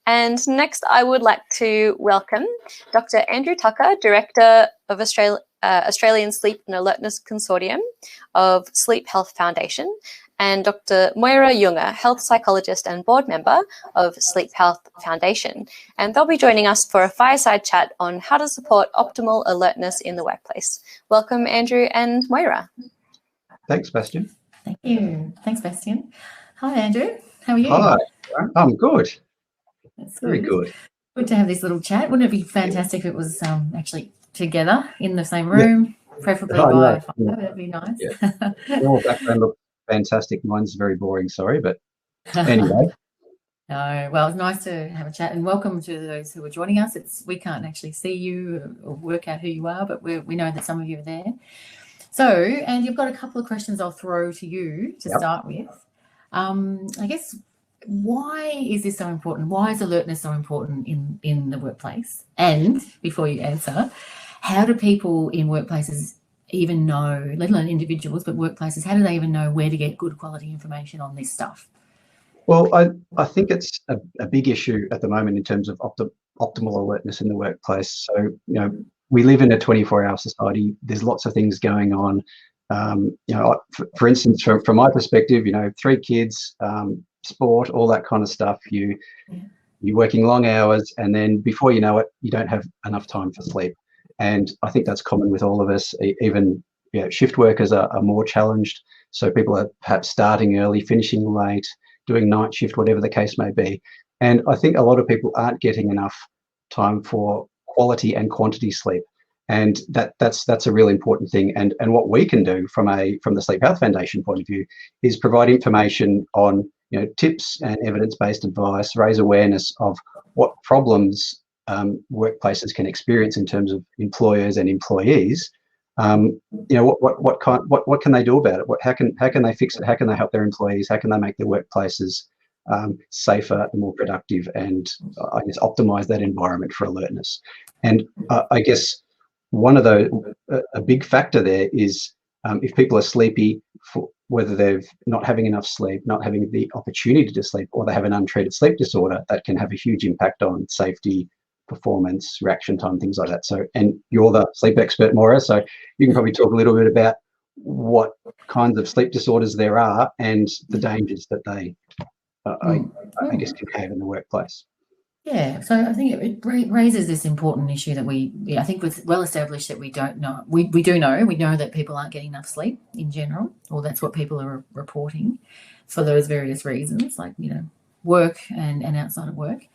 And next, I would like to welcome Dr. Andrew Tucker, Director of Australian Sleep and Alertness Consortium of Sleep Health Foundation, and Dr. Moira Junge, Health Psychologist and Board Member of Sleep Health Foundation. And they'll be joining us for a fireside chat on how to support optimal alertness in the workplace. Welcome, Andrew and Moira. Thanks, Bastian. Thank you. Thanks, Bastian. Hi, Andrew. How are you? Hi, I'm good. That's Very good. Good to have this little chat. Wouldn't it be fantastic if it was actually together in the same room, preferably by fire? That'd be nice. Yeah. Your background looks fantastic. Mine's very boring, sorry, but anyway. No, well, it's nice to have a chat, and welcome to those who are joining us. We can't actually see you or work out who you are, but we know that some of you are there. So, and you've got a couple of questions I'll throw to you to start with. I guess, why is this so important? Why is alertness so important in the workplace? And before you answer, how do people in workplaces even know, let alone individuals, but workplaces, how do they even know where to get good quality information on this stuff? Well, I think it's a big issue at the moment in terms of optimal alertness in the workplace. So, we live in a 24-hour society. There's lots of things going on. For instance, from my perspective, 3 kids, sport, all that kind of stuff. You're working long hours, and then before you know it, you don't have enough time for sleep. And I think that's common with all of us. Even shift workers are more challenged. So people are perhaps starting early, finishing late, doing night shift, whatever the case may be. And I think a lot of people aren't getting enough time for quality and quantity sleep. And that's a really important thing. And what we can do from the Sleep Health Foundation point of view is provide information on tips and evidence-based advice, raise awareness of what problems workplaces can experience in terms of employers and employees. What can they do about it? How can they fix it? How can they help their employees? How can they make their workplaces safer and more productive, and I guess optimize that environment for alertness? And I guess one of a big factor there is if people are sleepy, whether they're not having enough sleep, not having the opportunity to sleep, or they have an untreated sleep disorder, that can have a huge impact on safety, performance, reaction time, things like that. So, and you're the sleep expert, Moira, so you can probably talk a little bit about what kinds of sleep disorders there are and the dangers that they, I guess, can have in the workplace. Yeah, so I think it raises this important issue that I think it's well established that we don't know. We know that people aren't getting enough sleep in general, or that's what people are reporting for those various reasons, like, work and outside of work.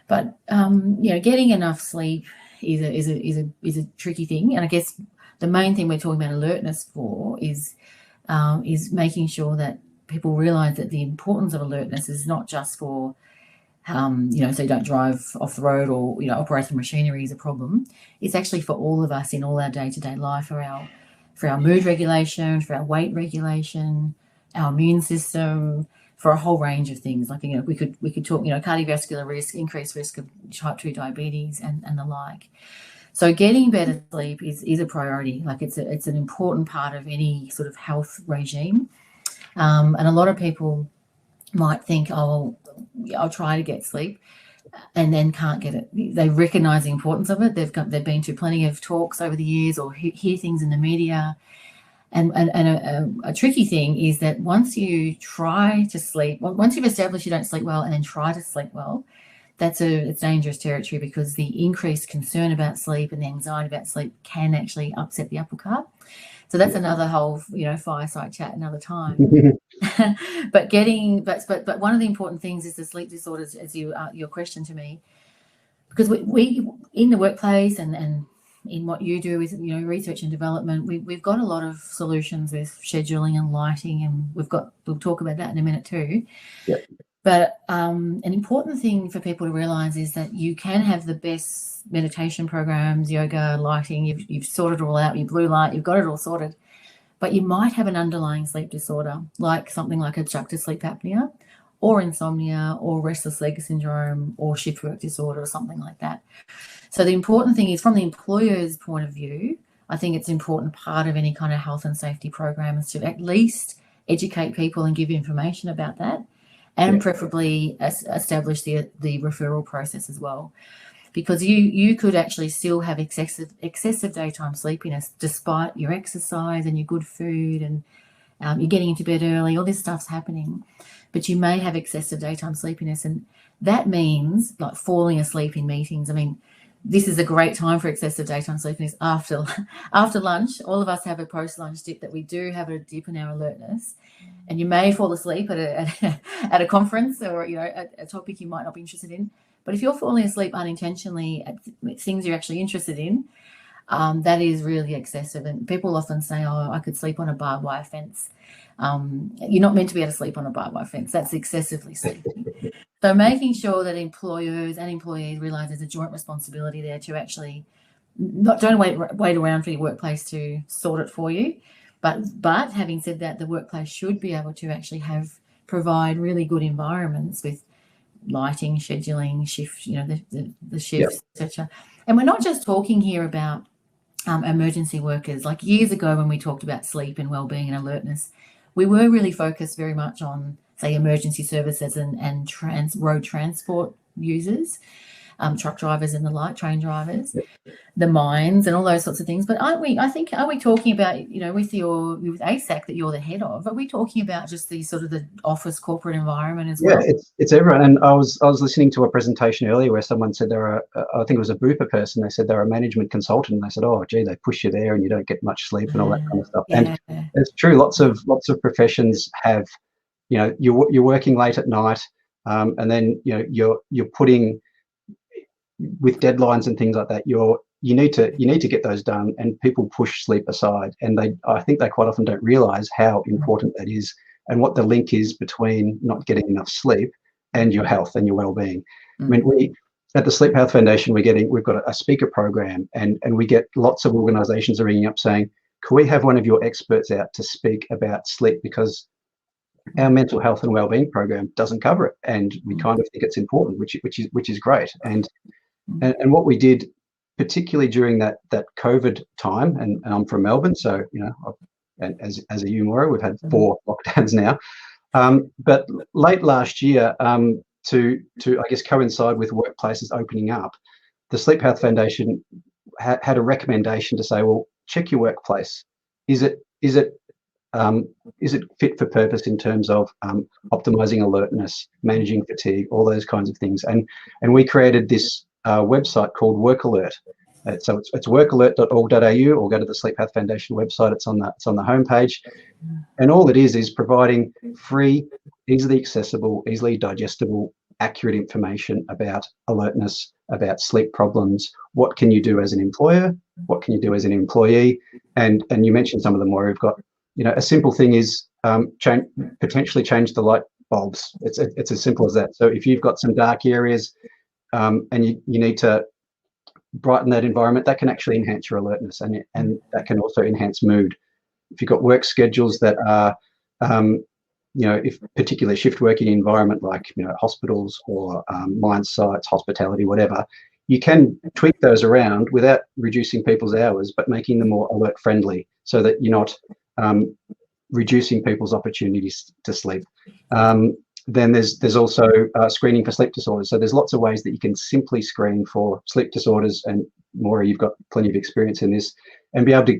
But, getting enough sleep is a tricky thing. And I guess the main thing we're talking about alertness for is making sure that people realise that the importance of alertness is not just for so you don't drive off the road, or operating machinery is a problem. It's actually for all of us in all our day-to-day life, for our mood regulation, for our weight regulation, our immune system, for a whole range of things. Like, we could talk, cardiovascular risk, increased risk of type 2 diabetes, and the like. So getting better sleep is a priority. Like, it's an important part of any sort of health regime. And a lot of people might think, oh, I'll try to get sleep, and then can't get it. They recognise the importance of it. They've been to plenty of talks over the years, or hear things in the media. And a tricky thing is that once you try to sleep, once you've established you don't sleep well and then try to sleep well, it's dangerous territory, because the increased concern about sleep and the anxiety about sleep can actually upset the apple cart. So that's another whole, fireside chat another time. But one of the important things is the sleep disorders, as your question to me, because we in the workplace and in what you do with research and development, we've got a lot of solutions with scheduling and lighting, and we'll talk about that in a minute too. Yeah. But an important thing for people to realise is that you can have the best meditation programs, yoga, lighting, you've sorted it all out, your blue light, you've got it all sorted, but you might have an underlying sleep disorder, like something like obstructive sleep apnea, or insomnia, or restless leg syndrome, or shift work disorder, or something like that. So the important thing is, from the employer's point of view, I think it's an important part of any kind of health and safety program is to at least educate people and give information about that, and preferably establish the referral process as well. Because you could actually still have excessive daytime sleepiness despite your exercise and your good food, and you're getting into bed early, all this stuff's happening, but you may have excessive daytime sleepiness, and that means like falling asleep in meetings. I mean, this is a great time for excessive daytime sleepiness after lunch. All of us have a post-lunch dip, that we do have a dip in our alertness, and you may fall asleep at a conference, or a topic you might not be interested in. But if you're falling asleep unintentionally at things you're actually interested in, that is really excessive. And people often say, oh, I could sleep on a barbed wire fence. You're not meant to be able to sleep on a barbed wire fence. That's excessively sleepy. So making sure that employers and employees realise there's a joint responsibility there to actually don't wait around for your workplace to sort it for you. But having said that, the workplace should be able to actually provide really good environments with lighting, scheduling, shift, the shifts, etc. And we're not just talking here about emergency workers. Like years ago when we talked about sleep and wellbeing and alertness, we were really focused very much on, say, emergency services and road transport users, truck drivers and the like, train drivers, the mines and all those sorts of things. But are we talking about, with ASAC that you're the head of, are we talking about just the sort of the office corporate environment as well? Yeah, it's everyone. And I was listening to a presentation earlier where someone said I think it was a Bupa person, they said they're a management consultant, and they said, oh gee, they push you there and you don't get much sleep and all that kind of stuff. Yeah. And it's true, lots of professions have, you're working late at night, and then you're putting, with deadlines and things like that, you need to get those done, and people push sleep aside, and I think they quite often don't realize how important that is and what the link is between not getting enough sleep and your health and your well-being. I mean, we at the Sleep Health Foundation, we've got a speaker program, and we get lots of organizations are ringing up saying, can we have one of your experts out to speak about sleep, because our mental health and well-being program doesn't cover it, and we kind of think it's important, which is great. And what we did, particularly during that COVID time, and I'm from Melbourne, so as a you, Moira, we've had 4 lockdowns now. But late last year, to I guess coincide with workplaces opening up, the Sleep Health Foundation had a recommendation to say, well, check your workplace. Is it fit for purpose in terms of optimizing alertness, managing fatigue, all those kinds of things? And we created this website called Work Alert. So it's workalert.org.au, or go to the Sleep Health Foundation website. It's on the homepage, and all it is providing free, easily accessible, easily digestible, accurate information about alertness, about sleep problems. What can you do as an employer? What can you do as an employee? And you mentioned some of them where we've got, a simple thing is potentially change the light bulbs. It's as simple as that. So if you've got some dark areas, and you need to brighten that environment, that can actually enhance your alertness, and that can also enhance mood. If you've got work schedules that are, if particular shift working environment, like hospitals or mine sites, hospitality, whatever, you can tweak those around without reducing people's hours, but making them more alert friendly, so that you're not reducing people's opportunities to sleep. Then there's also screening for sleep disorders. So there's lots of ways that you can simply screen for sleep disorders, and Moira, you've got plenty of experience in this, and be able to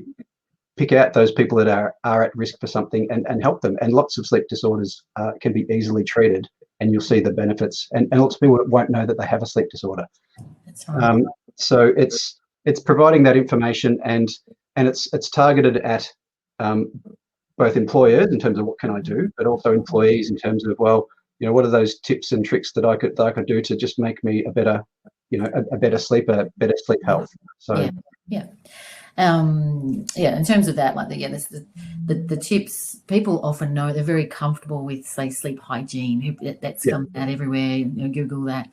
pick out those people that are at risk for something and help them. And lots of sleep disorders can be easily treated, and you'll see the benefits. And lots of people won't know that they have a sleep disorder. That's right. So it's providing that information, and it's targeted at both employers in terms of what can I do, but also employees in terms of, well, what are those tips and tricks that I could do to just make me a better sleeper, better sleep health. So yeah. In terms of that, the tips, people often know, they're very comfortable with, say, sleep hygiene. That's come out everywhere. Google that.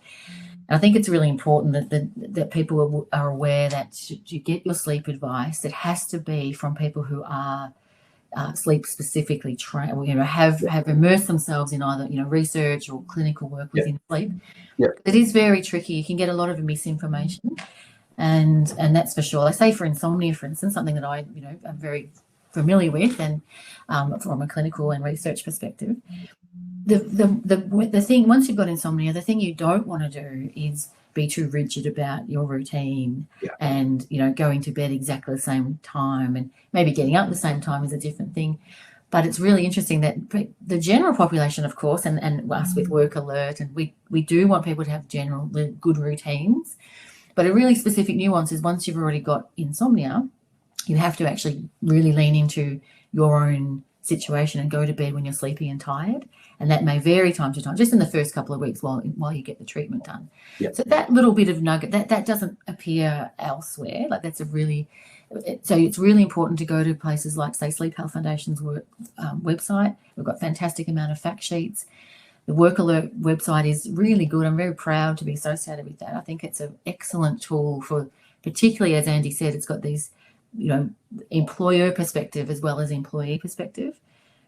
And I think it's really important that people are aware that should you get your sleep advice, it has to be from people who are sleep specifically trained, have immersed themselves in either research or clinical work within sleep. It is very tricky. You can get a lot of misinformation, and that's for sure. Like, say, for insomnia, for instance, something that I am very familiar with, and from a clinical and research perspective, the thing, once you've got insomnia, the thing you don't want to do is be too rigid about your routine and, you know, going to bed exactly the same time, and maybe getting up the same time is a different thing. But it's really interesting that the general population, of course, and us with Work Alert, and we do want people to have general good routines. But a really specific nuance is once you've already got insomnia, you have to actually really lean into your own situation and go to bed when you're sleepy and tired. And that may vary time to time, just in the first couple of weeks while you get the treatment done. Yep. So that little bit of nugget, that doesn't appear elsewhere. Like that's so it's really important to go to places like, say, Sleep Health Foundation's website. We've got fantastic amount of fact sheets. The Work Alert website is really good. I'm very proud to be associated with that. I think it's an excellent tool for, particularly as Andy said, it's got these, you know, employer perspective as well as employee perspective,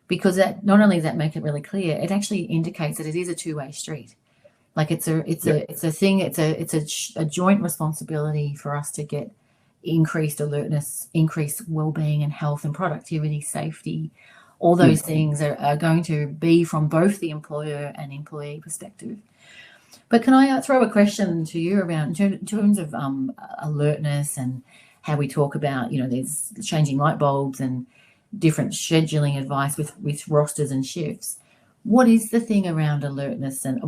because that not only does that make it really clear, it actually indicates that it is a two-way street. Like it's a joint responsibility for us to get increased alertness, increased well-being and health and productivity, safety. All those things are going to be from both the employer and employee perspective. But can I throw a question to you around in terms of alertness and how we talk about, you know, there's changing light bulbs and different scheduling advice with rosters and shifts. What is the thing around alertness and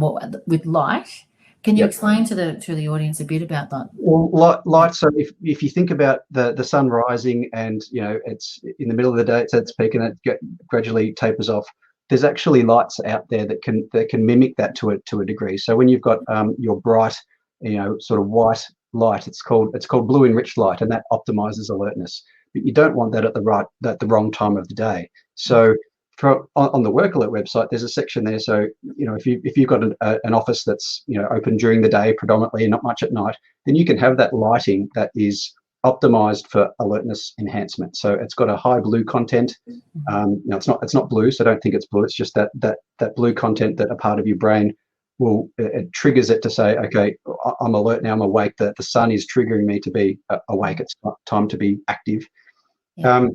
with light? Can you explain to the audience a bit about that? Well, light. So if you think about the sun rising and, you know, it's in the middle of the day, it's at its peak and it gradually tapers off. There's actually lights out there that can mimic that to a degree. So when you've got your bright, you know, sort of white light, it's called blue enriched light, and that optimizes alertness. But you don't want that at the wrong time of the day. So on the Work Alert website, there's a section there. So, you know, if you've got an office that's, you know, open during the day predominantly and not much at night, then you can have that lighting that is optimized for alertness enhancement. So it's got a high blue content. Now it's not blue, so don't think it's blue. It's just that blue content that a part of your brain it triggers it to say, okay, I'm alert now, I'm awake, that the sun is triggering me to be awake. It's time to be active. Yeah.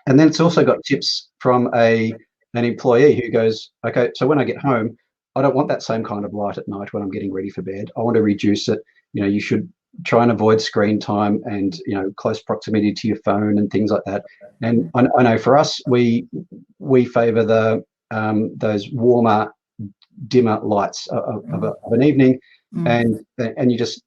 And then it's also got tips from an employee who goes, okay, so when I get home, I don't want that same kind of light at night when I'm getting ready for bed. I want to reduce it. You know, you should try and avoid screen time and, you know, close proximity to your phone and things like that. And I know for us, we favour those warmer, dimmer lights of an evening, and you just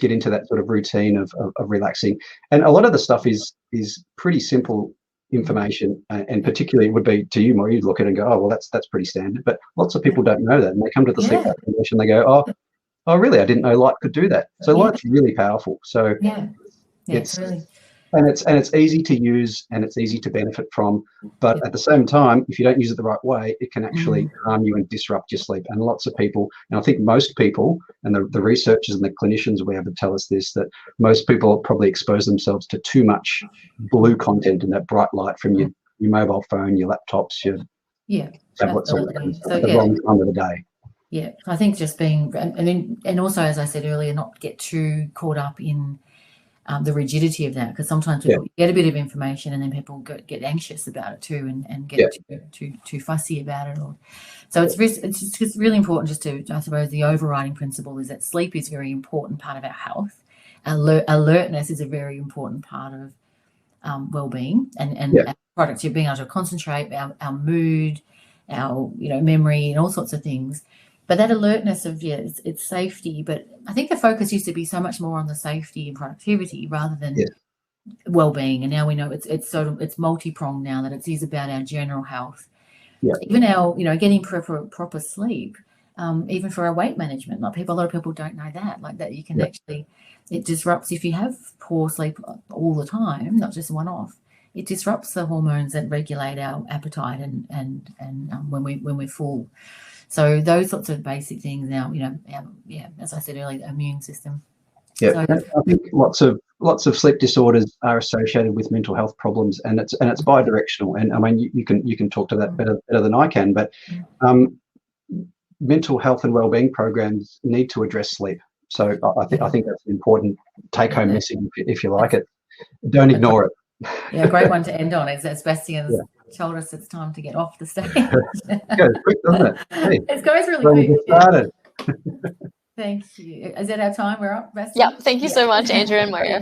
get into that sort of routine of relaxing. And a lot of the stuff is pretty simple information, and particularly it would be to you, Moira, you'd look at it and go, oh, well, that's pretty standard. But lots of people don't know that, and they come to the sleep foundation, they go, oh, really? I didn't know light could do that. So light's really powerful. So it's really, and it's easy to use and it's easy to benefit from. But at the same time, if you don't use it the right way, it can actually harm you and disrupt your sleep. And lots of people, and I think most people, and the researchers and the clinicians will be able to tell us this, that most people probably expose themselves to too much blue content and that bright light from your mobile phone, your laptops, your tablets, or the wrong time of the day. Yeah, I think just being, and also, as I said earlier, not get too caught up in the rigidity of that, because sometimes people get a bit of information and then people get anxious about it too, and get too fussy about it. So it's just really important just to, I suppose, the overriding principle is that sleep is a very important part of our health. Alertness is a very important part of well-being and our productivity, being able to concentrate, our mood, our memory, and all sorts of things. But that alertness of it's safety. But I think the focus used to be so much more on the safety and productivity rather than well-being. And now we know it's multi-pronged now, that it is about our general health. Yeah. Even our getting proper sleep, even for our weight management. A lot of people don't know that you can actually, it disrupts if you have poor sleep all the time, not just one-off. It disrupts the hormones that regulate our appetite and when we're full. So those sorts of basic things now, as I said earlier, the immune system. Yeah, so, I think lots of sleep disorders are associated with mental health problems, and it's bi-directional. And I mean, you can talk to that better than I can. But mental health and wellbeing programs need to address sleep. So I think that's an important take-home message, if you like it. Don't ignore it. Yeah, great one to end on. It's Bastian's told us it's time to get off the stage. It goes quick, doesn't it? Hey, it goes really when we quick. get started. Thank you. Is that our time? We're up? Yep. Thank you so much, Andrew and Moira.